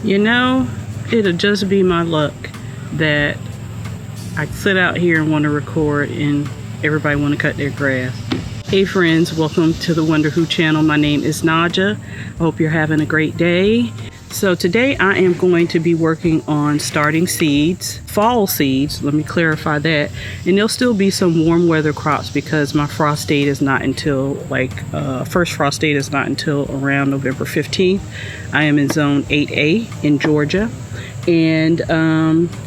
You know, it'll just be my luck that I sit out here and want to record and everybody want to cut their grass. Hey friends, welcome to the Wonder Who channel. My name is Naja. I hope you're having a great day. So today I am going to be working on starting seeds, fall seeds, let me clarify that. And there'll still be some warm weather crops because my frost date is not until first frost date is not until around November 15th. I am in zone 8A in Georgia. And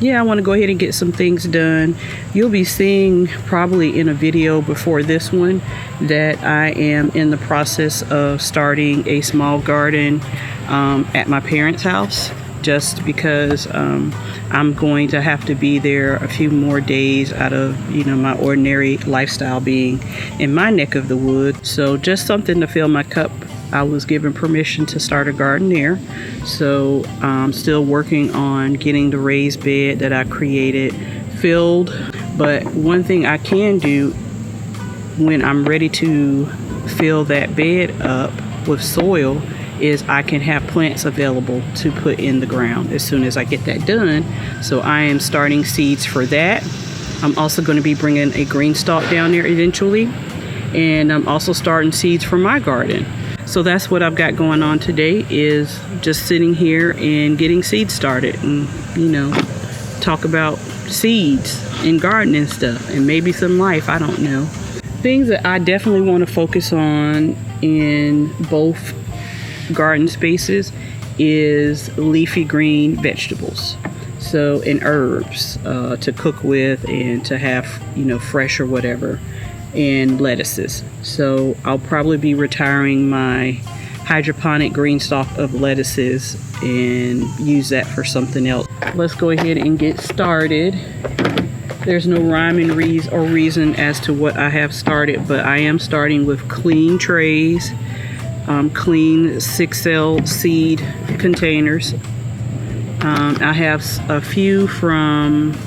yeah, I want to go ahead and get some things done. You'll be seeing probably in a video before this one that I am in the process of starting a small garden at my parents' house, just because I'm going to have to be there a few more days out of, you know, my ordinary lifestyle being in my neck of the woods. So just something to fill my cup. I was given permission to start a garden there. So I'm still working on getting the raised bed that I created filled. But one thing I can do when I'm ready to fill that bed up with soil is I can have plants available to put in the ground as soon as I get that done. So I am starting seeds for that. I'm also going to be bringing a green stalk down there eventually. And I'm also starting seeds for my garden. So that's what I've got going on today, is just sitting here and getting seeds started and, you know, talk about seeds and gardening stuff and maybe some life, I don't know. Things that I definitely want to focus on in both garden spaces is leafy green vegetables. So, and herbs to cook with and to have, you know, fresh or whatever. And lettuces. So I'll probably be retiring my hydroponic green stalk of lettuces and use that for something else. Let's go ahead and get started. There's no rhyme and reason as to what I have started, but I am starting with clean trays, clean 6L seed containers. I have a few from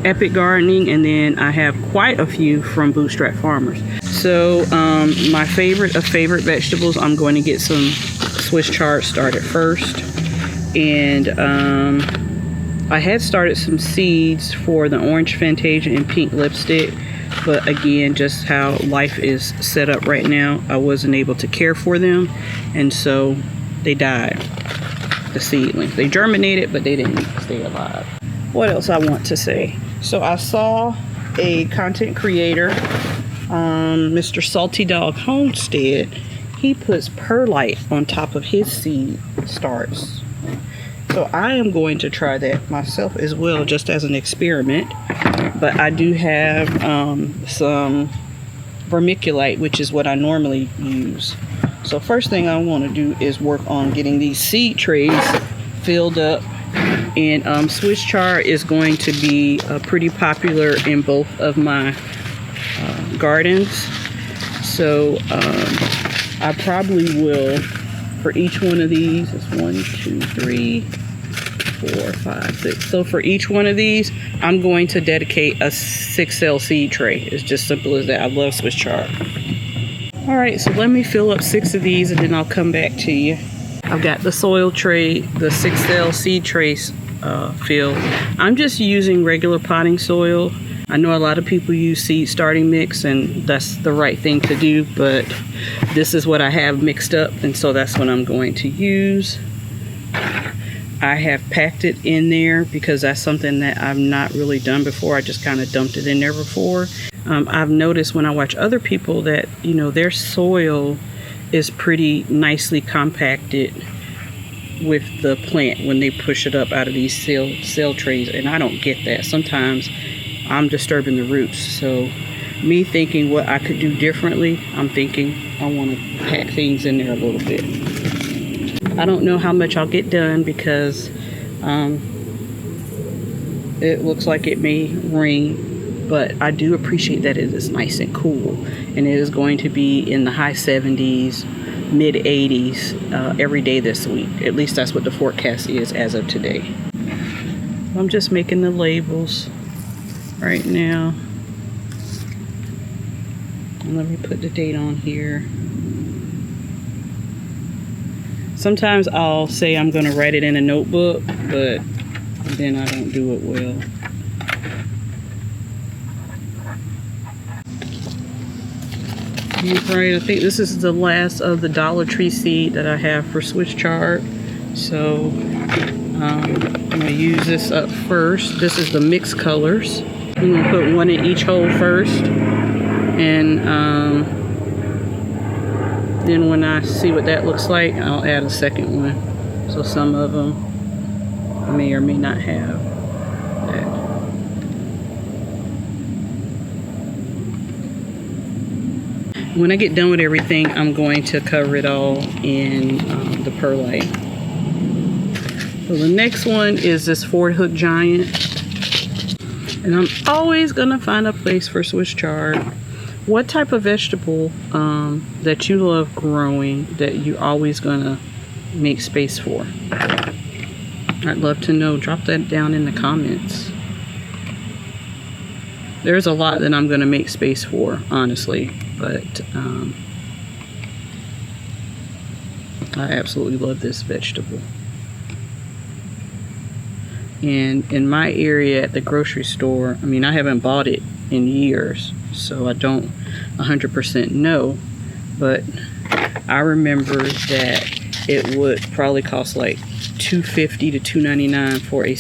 Epic Gardening, and then I have quite a few from Bootstrap Farmers. So my favorite of favorite vegetables, I'm going to get some Swiss chard started first. And I had started some seeds for the orange Fantasia and pink lipstick, but again, just how life is set up right now, I wasn't able to care for them, and so they died, the seedlings. They germinated, but they didn't stay alive. What else I want to say? So I saw a content creator, Mr. Salty Dog Homestead. He puts perlite on top of his seed starts. So I am going to try that myself as well, just as an experiment. But I do have some vermiculite, which is what I normally use. So first thing I want to do is work on getting these seed trays filled up. And Swiss chard is going to be pretty popular in both of my gardens. So I probably will, for each one of these, it's 1, 2, 3, 4, 5, 6. So for each one of these, I'm going to dedicate a 6L seed tray. It's just simple as that. I love Swiss chard. All right, so let me fill up 6 of these and then I'll come back to you. I've got the soil tray, the 6L seed trays filled. I'm just using regular potting soil. I know a lot of people use seed starting mix, and that's the right thing to do, but this is what I have mixed up, and so that's what I'm going to use. I have packed it in there because that's something that I've not really done before. I just kind of dumped it in there before. I've noticed when I watch other people that, you know, their soil is pretty nicely compacted with the plant when they push it up out of these cell trays, and I don't get that. Sometimes I'm disturbing the roots. So me thinking what I could do differently, I'm thinking I want to pack things in there a little bit. I don't know how much I'll get done because it looks like it may rain, but I do appreciate that it is nice and cool, and it is going to be in the high 70s, mid 80s every day this week. At least that's what the forecast is as of today. I'm just making the labels right now. And let me put the date on here. Sometimes I'll say I'm going to write it in a notebook, but then I don't do it well. Right, I think this is the last of the Dollar Tree seed that I have for Swiss chard. So I'm going to use this up first. This is the mixed colors. I'm going to put one in each hole first. And then when I see what that looks like, I'll add a second one. So some of them may or may not have that. When I get done with everything, I'm going to cover it all in the perlite. So the next one is this 4-hook giant. And I'm always going to find a place for Swiss chard. What type of vegetable that you love growing that you're always going to make space for? I'd love to know. Drop that down in the comments. There's a lot that I'm going to make space for, honestly. But I absolutely love this vegetable. And in my area at the grocery store, I mean, I haven't bought it in years, so I don't 100% know. But I remember that it would probably cost like $2.50 to $2.99 for a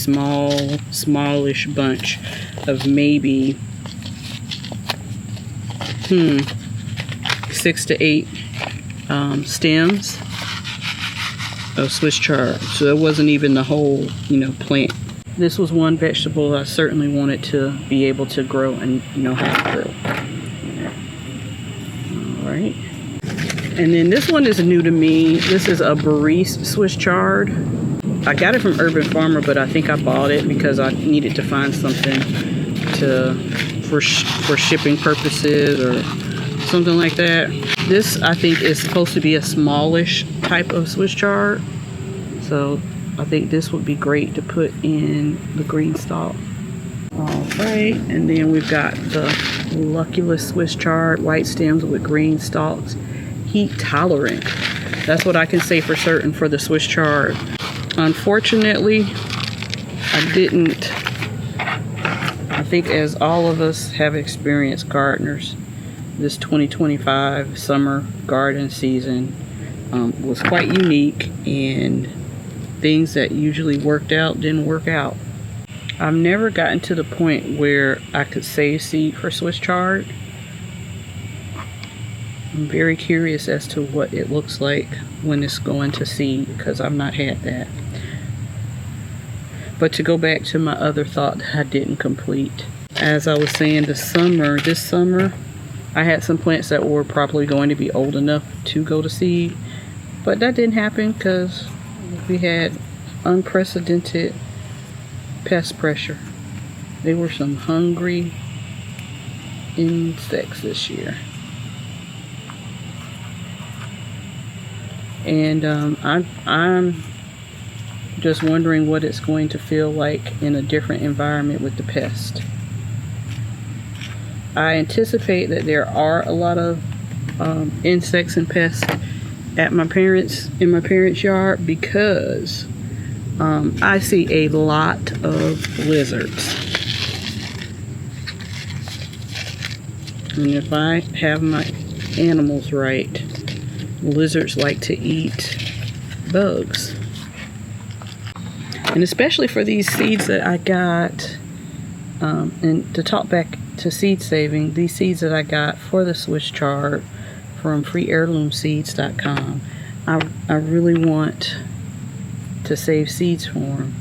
smallish bunch of maybe 6 to 8 stems of Swiss chard. So it wasn't even the whole, plant. This was one vegetable I certainly wanted to be able to grow and know how to grow. All right. And then this one is new to me. This is a Bariste Swiss chard. I got it from Urban Farmer, but I think I bought it because I needed to find something for shipping purposes or something like that. This, I think, is supposed to be a smallish type of Swiss chard. So I think this would be great to put in the green stalk. All right, and then we've got the Luckulus Swiss chard, white stems with green stalks, heat tolerant. That's what I can say for certain for the Swiss chard. Unfortunately, I think as all of us have experienced gardeners, this 2025 summer garden season was quite unique, and things that usually worked out didn't work out. I've never gotten to the point where I could save seed for Swiss chard. I'm very curious as to what it looks like when it's going to seed, because I've not had that. But to go back to my other thought that I didn't complete, as I was saying, this summer, I had some plants that were probably going to be old enough to go to seed, but that didn't happen because we had unprecedented pest pressure. There were some hungry insects this year. And I'm just wondering what it's going to feel like in a different environment with the pest. I anticipate that there are a lot of insects and pests in my parents' yard, because I see a lot of lizards. And if I have my animals right, lizards like to eat bugs. And especially for these seeds that I got, and to talk back to seed saving, these seeds that I got for the Swiss chard from freeheirloomseeds.com, I really want to save seeds for them.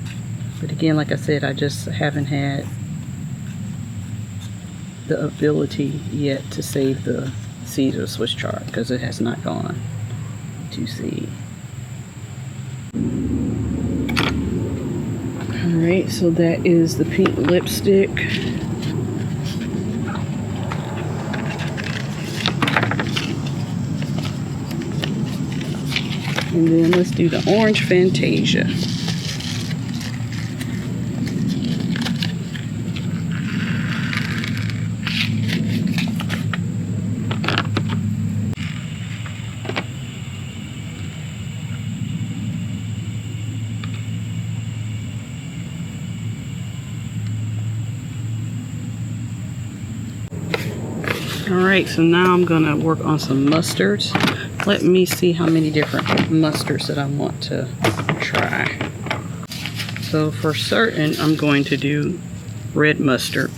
But again, like I said, I just haven't had the ability yet to save the seeds of Swiss chard because it has not gone to seed. Alright, so that is the pink lipstick. And then let's do the orange Fantasia. Alright, so now I'm gonna work on some mustards. Let me see how many different mustards that I want to try. So for certain, I'm going to do red mustard.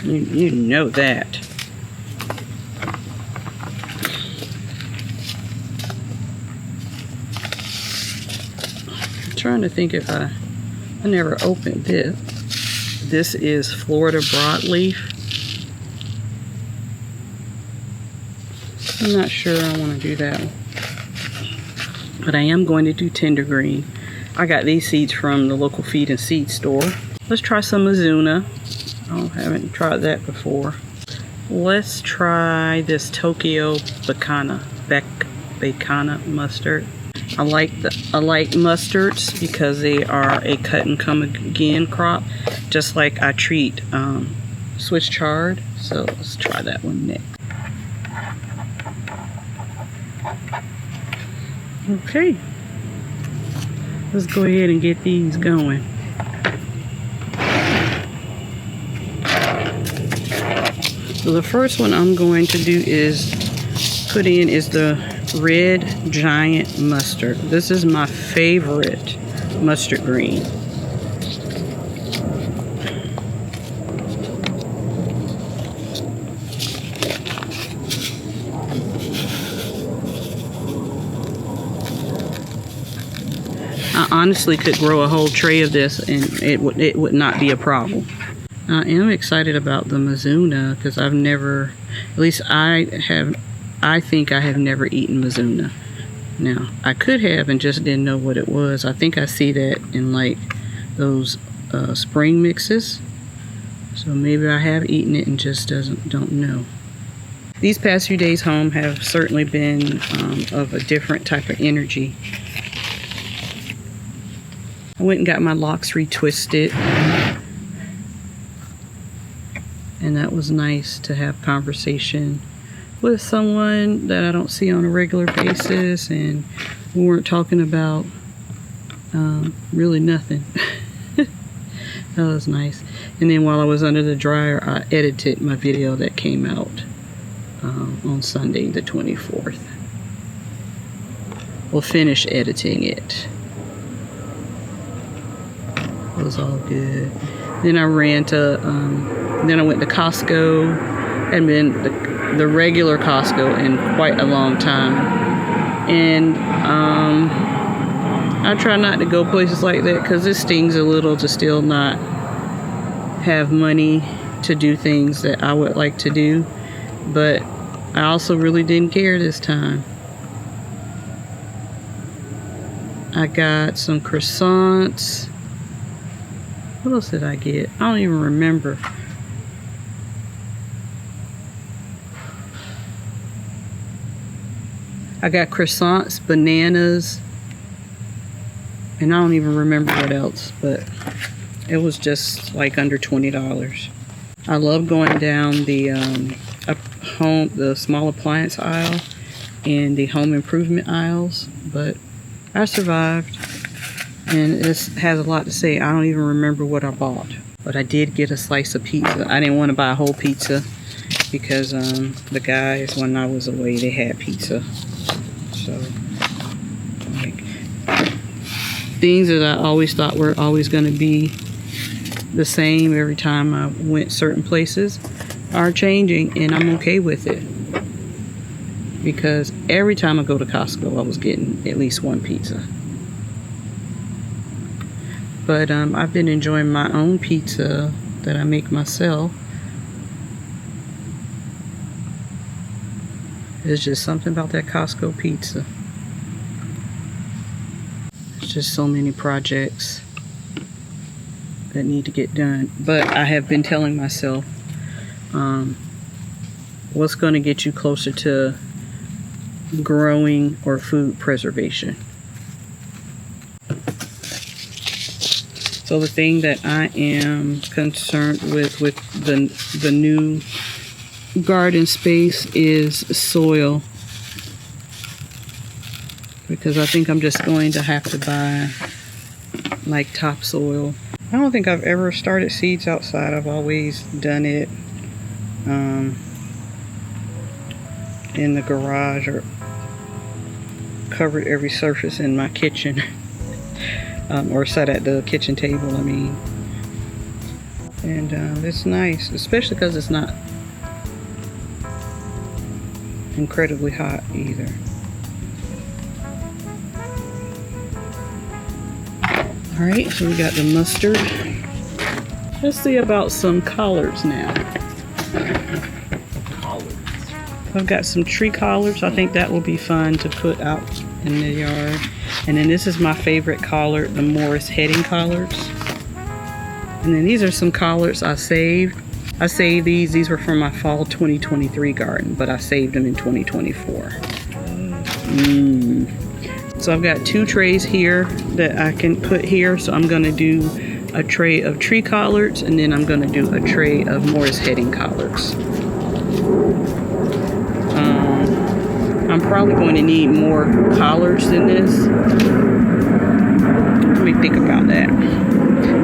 You know that. I'm trying to think if I never opened this. This is Florida broadleaf. I'm not sure I want to do that one. But I am going to do tender green. I got these seeds from the local feed and seed store. Let's try some Mizuna. I haven't tried that before. Let's try this Tokyo Bacana mustard. I like mustards because they are a cut and come again crop, just like I treat Swiss chard. So let's try that one next. Okay, let's go ahead and get these going. So the first one I'm going to do is put in is the red giant mustard. This is my favorite mustard green. I honestly could grow a whole tray of this and it would not be a problem. I am excited about the Mizuna because I've never, at least I think I have never eaten Mizuna. Now, I could have and just didn't know what it was. I think I see that in like those spring mixes. So maybe I have eaten it and just don't know. These past few days home have certainly been of a different type of energy. I went and got my locks retwisted. And that was nice to have conversation with someone that I don't see on a regular basis, and we weren't talking about really nothing. That was nice. And then while I was under the dryer, I edited my video that came out on Sunday the 24th. We'll finish editing it. It was all good. Then I ran to, then I went to Costco. Hadn't been the regular Costco in quite a long time. And I try not to go places like that because it stings a little to still not have money to do things that I would like to do. But I also really didn't care this time. I got some croissants. What else did I get? I don't even remember. I got croissants, bananas, and I don't even remember what else, but it was just like under $20. I love going down the the small appliance aisle and the home improvement aisles, but I survived. And this has a lot to say. I don't even remember what I bought. But I did get a slice of pizza. I didn't want to buy a whole pizza because the guys, when I was away, they had pizza. So, like, things that I always thought were always going to be the same every time I went certain places are changing, and I'm okay with it. Because every time I go to Costco, I was getting at least one pizza. But I've been enjoying my own pizza that I make myself. There's just something about that Costco pizza. There's just so many projects that need to get done. But I have been telling myself, what's going to get you closer to growing or food preservation? So the thing that I am concerned with the new garden space is soil. Because I think I'm just going to have to buy like topsoil. I don't think I've ever started seeds outside. I've always done it in the garage, or covered every surface in my kitchen. Or sat at the kitchen table, I mean. And it's nice, especially because it's not incredibly hot either. Alright, so we got the mustard. Let's see about some collards now. I've got some tree collards. I think that will be fun to put out in the yard. And then this is my favorite collard, the Morris heading collards. And then these are some collards I saved. I saved these. These were from my fall 2023 garden, but I saved them in 2024. So I've got 2 trays here that I can put here. So I'm going to do a tray of tree collards, and then I'm going to do a tray of Morris heading collards. I'm probably going to need more collards than this. Let me think about that.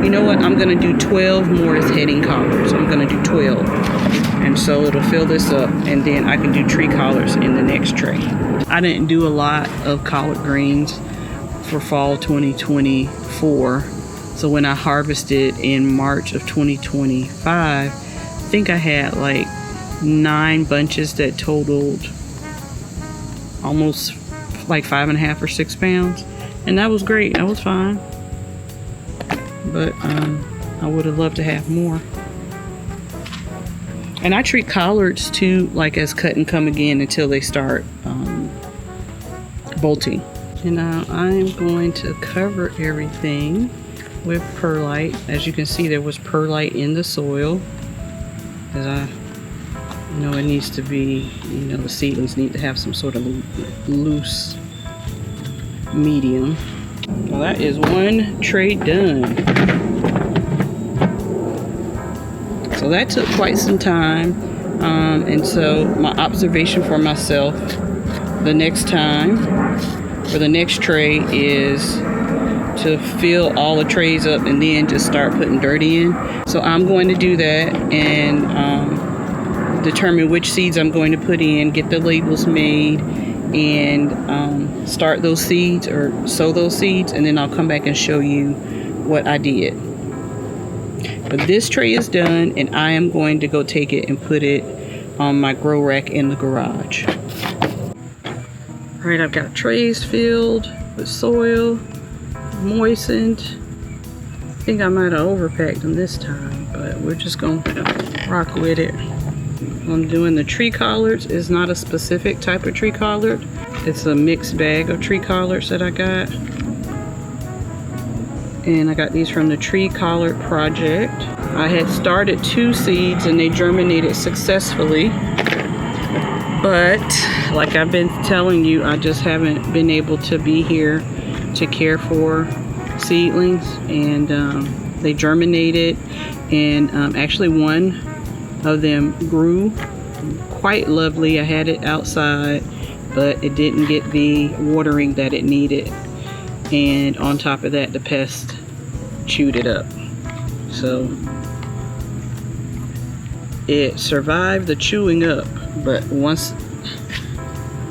You know what? I'm going to do 12 Morris heading collards. I'm going to do 12. And so it'll fill this up, and then I can do tree collards in the next tray. I didn't do a lot of collard greens for fall 2024. So when I harvested in March of 2025, I think I had like 9 bunches that totaled almost like 5.5 or 6 pounds, and that was great. That was fine, but I would have loved to have more. And I treat collards too like as cut and come again until they start bolting. And now I am going to cover everything with perlite. As you can see, there was perlite in the soil, as I know it needs to be, the seedlings need to have some sort of loose medium. Well, that is 1 tray done. So that took quite some time. And so my observation for myself the next time, for the next tray, is to fill all the trays up and then just start putting dirt in. So I'm going to do that and determine which seeds I'm going to put in, get the labels made, and start those seeds or sow those seeds, and then I'll come back and show you what I did. But this tray is done, and I am going to go take it and put it on my grow rack in the garage. Alright, I've got trays filled with soil, moistened. I think I might have overpacked them this time, but we're just going to rock with it. I'm doing the tree collards. It's not a specific type of tree collard. It's a mixed bag of tree collards that I got. And I got these from the Tree Collard Project. I had started 2 seeds and they germinated successfully. But like I've been telling you, I just haven't been able to be here to care for seedlings. And they germinated, and actually one of them grew quite lovely. I had it outside, but it didn't get the watering that it needed, and on top of that, the pest chewed it up. So it survived the chewing up, but once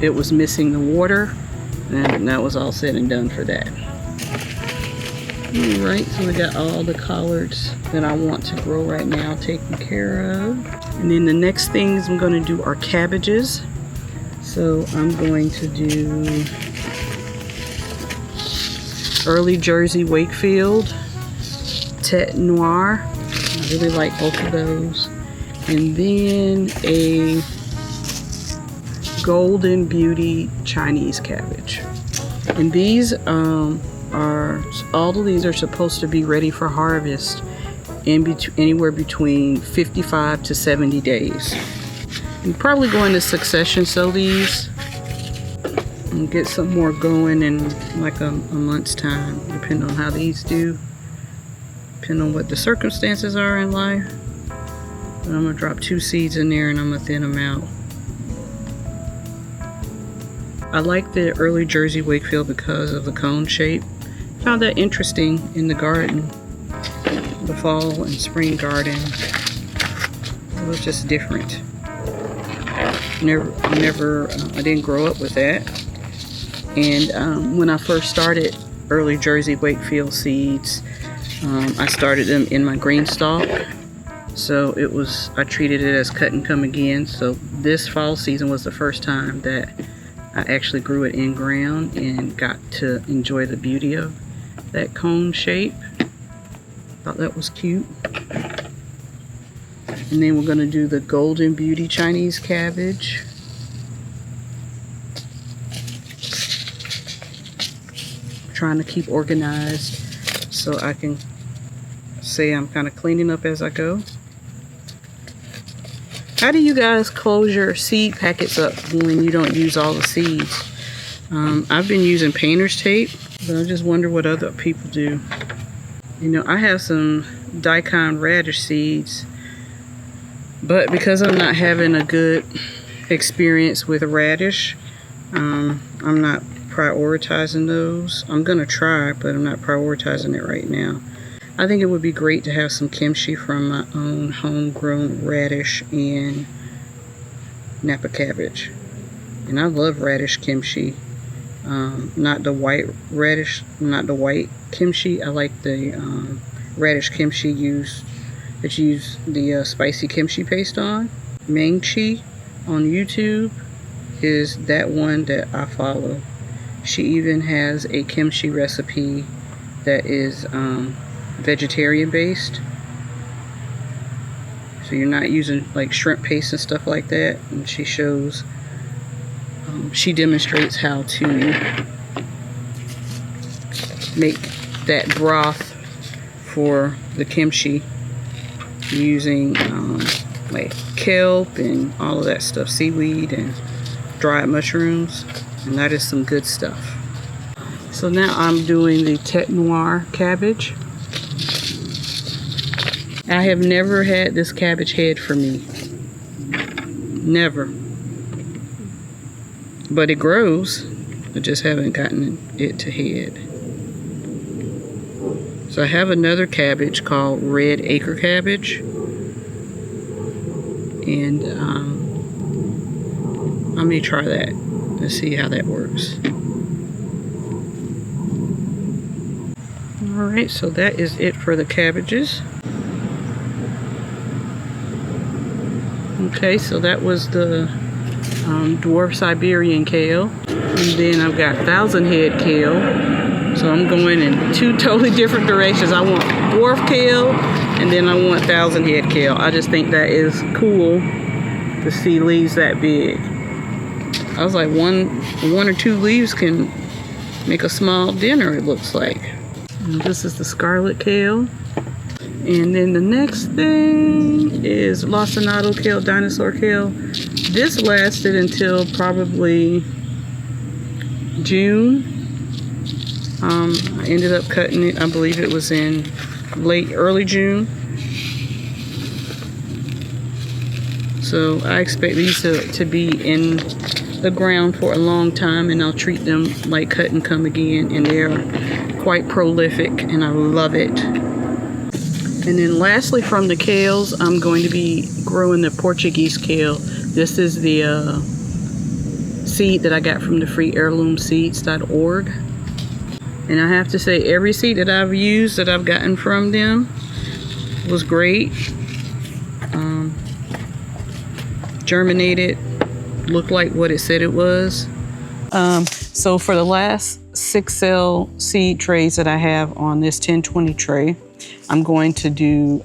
it was missing the water, and that was all said and done for that. Alright, so we got all the collards that I want to grow right now taken care of. And then the next things I'm going to do are cabbages. So I'm going to do Early Jersey Wakefield, Tete Noir. I really like both of those. And then a Golden Beauty Chinese cabbage. And these all of these are supposed to be ready for harvest in anywhere between 55 to 70 days. I'm probably going to succession sow these and get some more going in like a month's time, depending on how these do, depending on what the circumstances are in life. But I'm gonna drop 2 seeds in there and I'm gonna thin them out. I like the Early Jersey Wakefield because of the cone shape. Found that interesting in the garden, the fall and spring garden. It was just different. I didn't grow up with that. And when I first started early Jersey Wakefield seeds, I started them in my green stalk. So I treated it as cut and come again. So this fall season was the first time that I actually grew it in ground and got to enjoy the beauty of that cone shape. Thought that was cute. And then we're gonna do the Golden Beauty Chinese cabbage. Trying to keep organized so I can say I'm kind of cleaning up as I go. How do you guys close your seed packets up when you don't use all the seeds? I've been using painter's tape, but I just wonder what other people do. You know, I have some daikon radish seeds, but because I'm not having a good experience with radish, I'm not prioritizing those. I'm gonna try, but I'm not prioritizing it right now. I think it would be great to have some kimchi from my own homegrown radish and Napa cabbage. And I love radish kimchi. Not the white radish, not the white kimchi. I like the radish kimchi that you use the spicy kimchi paste on. Mangchi on YouTube is that one that I follow. She even has a kimchi recipe that is vegetarian based, so you're not using like shrimp paste and stuff like that. And she shows, she demonstrates how to make that broth for the kimchi using like kelp and all of that stuff, seaweed and dried mushrooms, and that is some good stuff. So now I'm doing the Tete Noir cabbage. I have never had this cabbage head for me. Never. But it grows. I just haven't gotten it to head. So I have another cabbage called Red Acre cabbage. And I may try that and see how that works. Alright, so that is it for the cabbages. Okay, so that was the dwarf Siberian kale. And then I've got 1,000 head kale. So I'm going in two totally different directions. I want dwarf kale, and then I want 1,000 head kale. I just think that is cool to see leaves that big. I was like, one or two leaves can make a small dinner, it looks like. And this is the scarlet kale. And then the next thing is lacinato kale, dinosaur kale. This lasted until probably June. I ended up cutting it, I believe it was in early June. So I expect these to be in the ground for a long time, and I'll treat them like cut and come again, and they're quite prolific and I love it. And then lastly, from the kales, I'm going to be growing the Portuguese kale. This is the seed that I got from the free heirloomseeds.org. And I have to say, every seed that I've used that I've gotten from them was great. Germinated, looked like what it said it was. So for the last 6 cell seed trays that I have on this 1020 tray, I'm going to do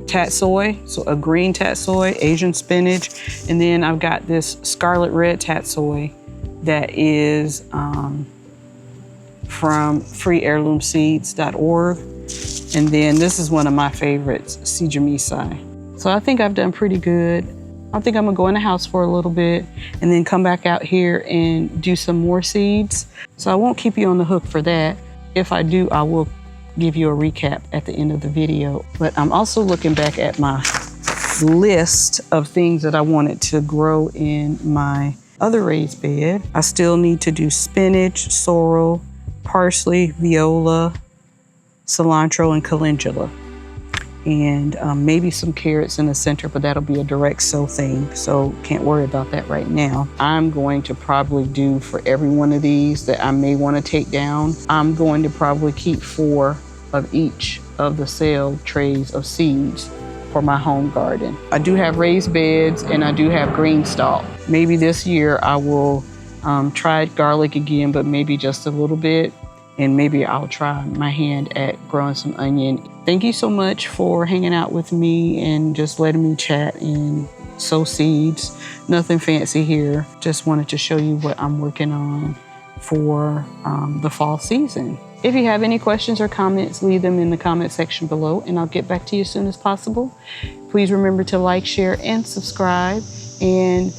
tatsoi, so a green tatsoi, Asian spinach, and then I've got this scarlet red tatsoi that is from freeheirloomseeds.org. And then this is one of my favorites, Sijamisai. So I think I've done pretty good. I think I'm gonna go in the house for a little bit and then come back out here and do some more seeds. So I won't keep you on the hook for that. If I do, I will give you a recap at the end of the video. But I'm also looking back at my list of things that I wanted to grow in my other raised bed. I still need to do spinach, sorrel, parsley, viola, cilantro, and calendula. and maybe some carrots in the center, but that'll be a direct sow thing, so can't worry about that right now. I'm going to probably do, for every one of these that I may want to take down, I'm going to probably keep 4 of each of the sale trays of seeds for my home garden. I do have raised beds and I do have green stalk. Maybe this year I will try garlic again, but maybe just a little bit. And maybe I'll try my hand at growing some onion. Thank you so much for hanging out with me and just letting me chat and sow seeds. Nothing fancy here. Just wanted to show you what I'm working on for the fall season. If you have any questions or comments, leave them in the comment section below and I'll get back to you as soon as possible. Please remember to like, share, and subscribe. And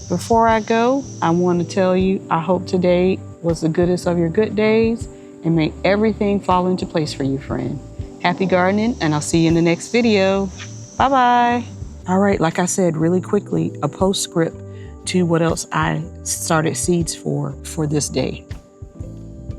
before I go, I want to tell you, I hope today was the goodest of your good days, and may everything fall into place for you, friend. Happy gardening, and I'll see you in the next video. Bye-bye. All right, like I said, really quickly, a postscript to what else I started seeds for this day.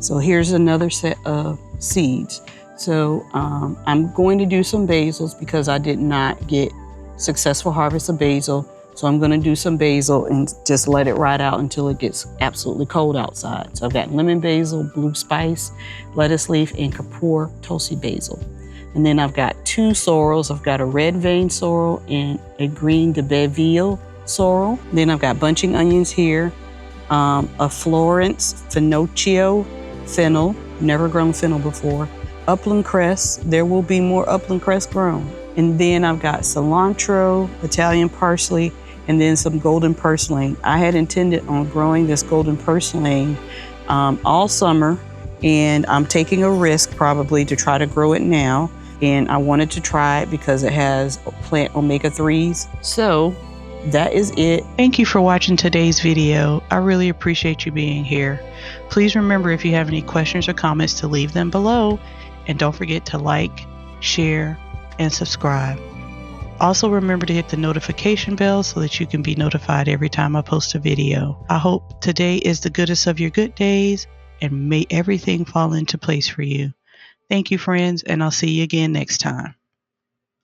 So here's another set of seeds. So I'm going to do some basils because I did not get successful harvest of basil. So I'm gonna do some basil and just let it ride out until it gets absolutely cold outside. So I've got lemon basil, blue spice, lettuce leaf, and Kapoor tulsi basil. And then I've got 2 sorrels. I've got a red vein sorrel and a green de Belleville sorrel. Then I've got bunching onions here, a Florence Finocchio fennel, never grown fennel before, upland cress. There will be more upland cress grown. And then I've got cilantro, Italian parsley, and then some golden purslane. I had intended on growing this golden purslane all summer, and I'm taking a risk probably to try to grow it now. And I wanted to try it because it has plant omega-3s. So that is it. Thank you for watching today's video. I really appreciate you being here. Please remember, if you have any questions or comments, to leave them below. And don't forget to like, share, and subscribe. Also remember to hit the notification bell so that you can be notified every time I post a video. I hope today is the goodest of your good days, and may everything fall into place for you. Thank you, friends, and I'll see you again next time.